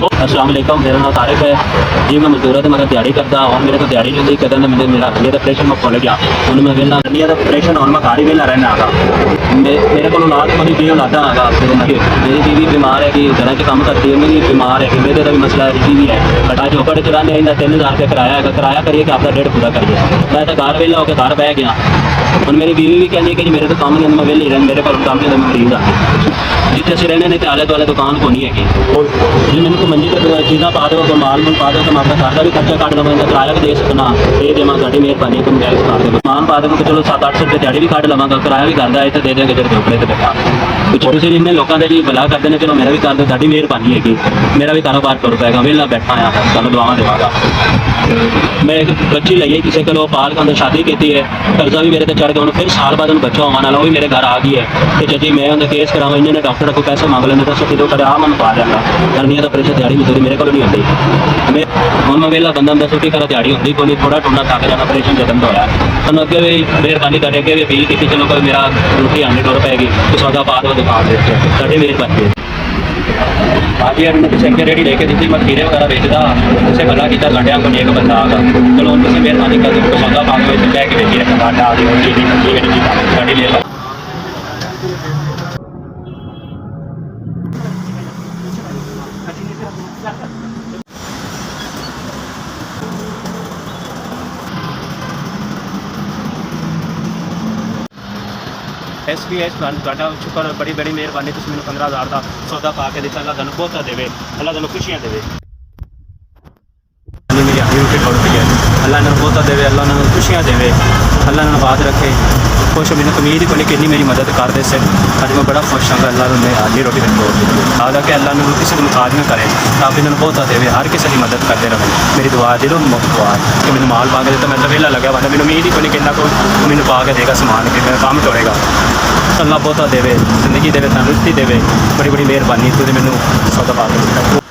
अस्सलाम वालेकुम, मेरा नाम तारिक है जी। मैं मजदूर तो मगर दिहाड़ी करता और मेरे को दिहाड़ी नहीं होती कदम मैंने मेरा ये ऑपरेशन में खोल गया हूँ मैं वेला ये ऑपरेशन और मैं घर ही वेला रहना आगा मेरे को औलाद कोई भी औलादा आगा मेरी बीवी बीमार है कि घर च काम करती है मेरी बीमार है कि मेरे का भी मसला है भी है बट आज झोपड़ चलाने इंदा 3000 रुपये किराया है किराया करिए कि आपका डेढ़ पूरा करिए मैं तो घर वेला होकर घर बह गया हूँ मेरी बीवी भी कहनी है कि मेरे तो काम नहीं मैं वेले रहना मेरे को काम नहीं मैं मरीज आ जितने असं रहने ने आले दुआले दुकान को नहीं है जी मैंने तो मंजी तक चीज़ा पा दो तो माल मूल पा दो तो मैं अपना घर का भी खर्चा कट लवां किराया भी दे सकना ये देव साड़ी मेहरबानी तुम गैस कर दो मान पा दो तो चलो 700-800 रुपये दिहाड़ी भी कट लवांगा किराया भी करता है तो दे देंगे जब झोपड़े से बैठा छोटे से जिन्हें लोगों के लिए भला करते हैं चलो मेरा भी कर दो साड़ी मेहरबानी है कि मेरा भी कारोबार टुर पाएगा वेला बैठा आया चलो दुआवां देवांगा मैं एक बच्ची लई है किसी को पाल के अंदर शादी की है कर्जा भी मेरे से चढ़ गया फिर साल बाद बच्चा होने वाला वो भी मेरे घर आ गई है तो जी मैं उन्हें केस करावा इन्होंने डॉक्टर को पैसे मांग लेने दसो कि करे आ मैं पा जाऊँगा करनी तो प्रेशर दिहाड़ी मजदूरी मेरे को नहीं आती मैं हम मैं वेला बंदा दसो कि करा दिहाड़ी होती कोई थोड़ा टूना थक जाना ऑपरेशन जदम तो होया हम अगे भी मेहरबानी करके अगे भी अपील की चलो कोई मेरा रोटी आने टुर पैगी तो सौदा पा दो दुकान से साड़ी मेहरबानी आज यार उन्हें किसी रेडी लेके दी मैं खीरे वगैरह बेचता उसे भला किया गंढिया को एक बंदा आगा चलो उनको से मेहरबानी कर दो सौदा पा के लै के बेची रखा गांडा आ गई गाड़ी ले ਤੁਹਾਡਾ ਸ਼ੁਕਰ ਬੜੀ ਬੜੀ ਮਿਹਰਬਾਨੀ ਤੁਸੀਂ ਮੈਨੂੰ 15000 ਦਾ ਸੌਦਾ ਪਾ ਕੇ ਦਿੱਤਾ ਅੱਲਾਹ ਤੁਹਾਨੂੰ ਬਹੁਤਾ ਦੇਵੇ ਅੱਲਾਹ ਤੁਹਾਨੂੰ ਖੁਸ਼ੀਆਂ ਦੇਵੇ मेरी हाथी रोटी दौड़ पी है अल्लाह ने बहुता देवे अल्लाह ने खुशियाँ देवे अल्लाह ने आबाद रखे खुश मैंने उम्मीद ही कोई कि मेरी मदद करते से अज मैं बड़ा खुश हाँ अल्लाह ने हाथी रोटी मेरी दौड़ दी हालांकि अल्लाह ने किसी को मुताज न करे आप इन्होंने बहुता देवे हर किसी की मदद करते रहे मेरी दुआ दिलों दुआ कि मैंने माल पा के देता मैं तो वेला लगे वाला मैंने उम्मीद ही कोई कि को मैंने पा के देगा समान कि मेरा काम टोरेगा अल्लाह बहुता देवे जिंदगी देवे तंदुरुस्ती देवे बड़ी बड़ी मेहरबानी तुझे मैंने सौदा पा के दिता